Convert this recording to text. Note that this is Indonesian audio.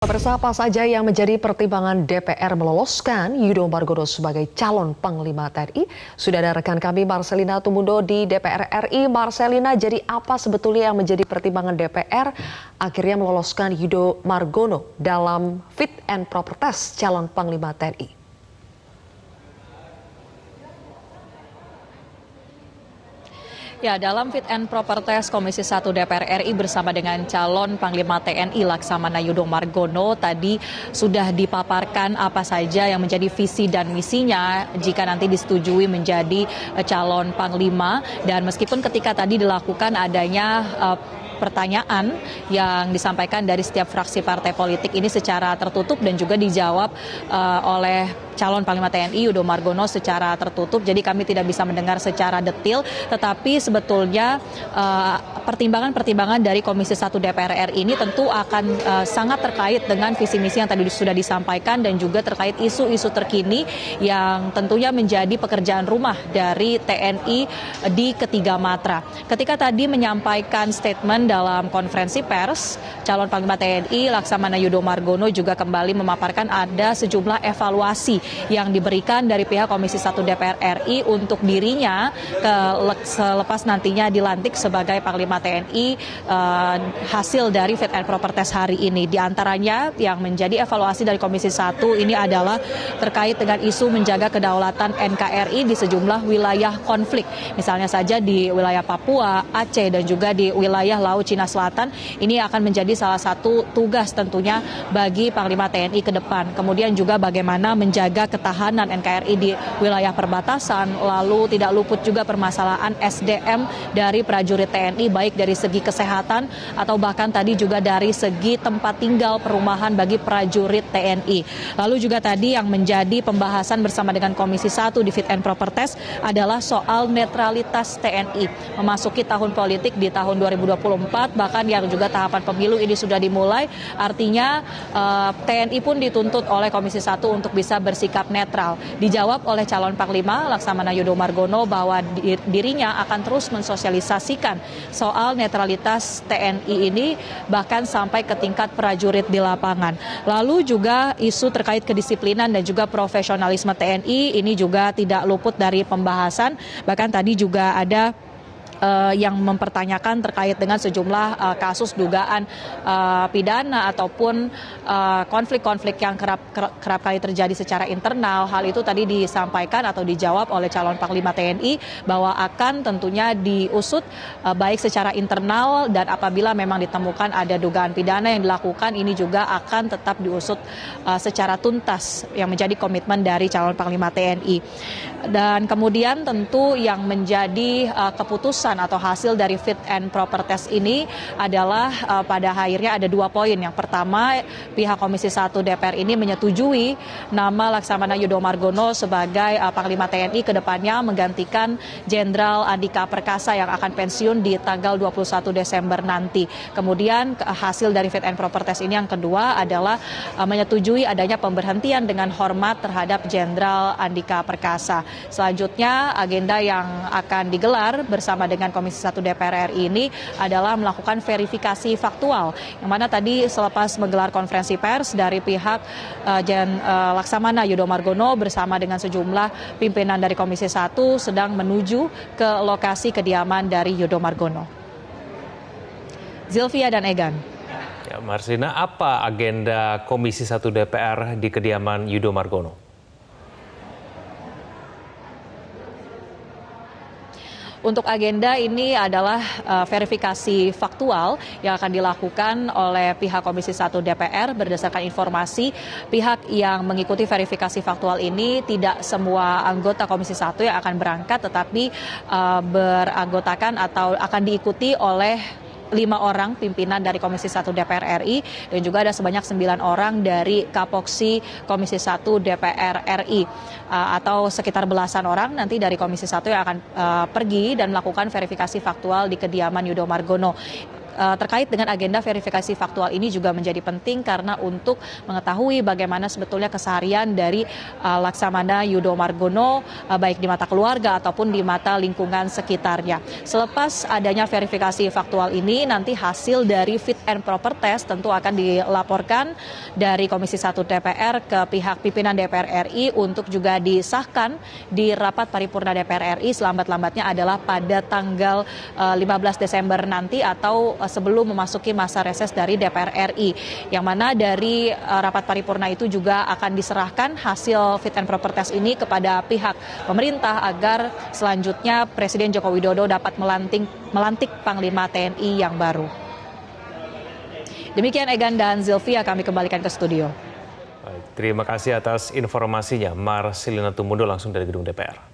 Pemirsa, apa saja yang menjadi pertimbangan DPR meloloskan Yudo Margono sebagai calon Panglima TNI? Sudah ada rekan kami Marcelina Tumundo di DPR RI. Marcelina, jadi apa sebetulnya yang menjadi pertimbangan DPR akhirnya meloloskan Yudo Margono dalam fit and proper test calon Panglima TNI? Ya, dalam fit and proper test Komisi 1 DPR RI bersama dengan calon Panglima TNI Laksamana Yudo Margono tadi sudah dipaparkan apa saja yang menjadi visi dan misinya jika nanti disetujui menjadi calon Panglima. Dan meskipun ketika tadi dilakukan adanya pertanyaan yang disampaikan dari setiap fraksi partai politik ini secara tertutup dan juga dijawab oleh calon Panglima TNI Yudo Margono secara tertutup, jadi kami tidak bisa mendengar secara detail, tetapi sebetulnya pertimbangan-pertimbangan dari Komisi 1 DPR RI ini tentu akan sangat terkait dengan visi misi yang tadi sudah disampaikan dan juga terkait isu-isu terkini yang tentunya menjadi pekerjaan rumah dari TNI di ketiga matra. Ketika tadi menyampaikan statement dalam konferensi pers, calon Panglima TNI Laksamana Yudo Margono juga kembali memaparkan ada sejumlah evaluasi yang diberikan dari pihak Komisi 1 DPR RI untuk dirinya selepas nantinya dilantik sebagai Panglima TNI hasil dari fit and proper test hari ini. Di antaranya yang menjadi evaluasi dari Komisi 1 ini adalah terkait dengan isu menjaga kedaulatan NKRI di sejumlah wilayah konflik. Misalnya saja di wilayah Papua, Aceh, dan juga di wilayah Laut Cina Selatan. Ini akan menjadi salah satu tugas tentunya bagi Panglima TNI ke depan. Kemudian juga bagaimana menjaga ketahanan NKRI di wilayah perbatasan, lalu tidak luput juga permasalahan SDM dari prajurit TNI, baik dari segi kesehatan atau bahkan tadi juga dari segi tempat tinggal perumahan bagi prajurit TNI. Lalu juga tadi yang menjadi pembahasan bersama dengan Komisi 1 di fit and proper test adalah soal netralitas TNI. Memasuki tahun politik di tahun 2024, bahkan yang juga tahapan pemilu ini sudah dimulai, artinya TNI pun dituntut oleh Komisi 1 untuk bisa bersikap netral. Dijawab oleh calon Panglima Laksamana Yudo Margono bahwa dirinya akan terus mensosialisasikan soal netralitas TNI ini bahkan sampai ke tingkat prajurit di lapangan. Lalu juga isu terkait kedisiplinan dan juga profesionalisme TNI ini juga tidak luput dari pembahasan. Bahkan tadi juga ada yang mempertanyakan terkait dengan sejumlah kasus dugaan pidana ataupun konflik-konflik yang kerap kali terjadi secara internal. Hal itu tadi disampaikan atau dijawab oleh calon Panglima TNI bahwa akan tentunya diusut baik secara internal, dan apabila memang ditemukan ada dugaan pidana yang dilakukan, ini juga akan tetap diusut secara tuntas, yang menjadi komitmen dari calon Panglima TNI. Dan kemudian tentu yang menjadi keputusan atau hasil dari fit and proper test ini adalah pada akhirnya ada 2 poin. Yang pertama, pihak Komisi 1 DPR ini menyetujui nama Laksamana Yudo Margono sebagai Panglima TNI ke depannya menggantikan Jenderal Andika Perkasa yang akan pensiun di tanggal 21 Desember nanti. Kemudian hasil dari fit and proper test ini yang kedua adalah menyetujui adanya pemberhentian dengan hormat terhadap Jenderal Andika Perkasa. Selanjutnya agenda yang akan digelar bersama dengan Komisi 1 DPR RI ini adalah melakukan verifikasi faktual, yang mana tadi selepas menggelar konferensi pers dari pihak Laksamana Yudo Margono bersama dengan sejumlah pimpinan dari Komisi 1 sedang menuju ke lokasi kediaman dari Yudo Margono. Zilvia dan Egan. Ya, Marcelina, apa agenda Komisi 1 DPR di kediaman Yudo Margono? Untuk agenda ini adalah verifikasi faktual yang akan dilakukan oleh pihak Komisi 1 DPR berdasarkan informasi pihak yang mengikuti verifikasi faktual ini. Tidak semua anggota Komisi 1 yang akan berangkat, tetapi beranggotakan atau akan diikuti oleh 5 orang pimpinan dari Komisi 1 DPR RI dan juga ada sebanyak 9 orang dari Kapoksi Komisi 1 DPR RI atau sekitar belasan orang nanti dari Komisi 1 yang akan pergi dan melakukan verifikasi faktual di kediaman Yudo Margono. terkait dengan agenda verifikasi faktual ini juga menjadi penting karena untuk mengetahui bagaimana sebetulnya keseharian dari Laksamana Yudho Margono baik di mata keluarga ataupun di mata lingkungan sekitarnya. Selepas adanya verifikasi faktual ini, nanti hasil dari fit and proper test tentu akan dilaporkan dari Komisi 1 DPR ke pihak pimpinan DPR RI untuk juga disahkan di rapat paripurna DPR RI selambat-lambatnya adalah pada tanggal 15 Desember nanti atau sebelum memasuki masa reses dari DPR RI. Yang mana dari rapat paripurna itu juga akan diserahkan hasil fit and proper test ini kepada pihak pemerintah agar selanjutnya Presiden Joko Widodo dapat melantik Panglima TNI yang baru. Demikian Egan dan Zilvia, kami kembalikan ke studio. Baik, terima kasih atas informasinya Marcelina Tumundo langsung dari gedung DPR.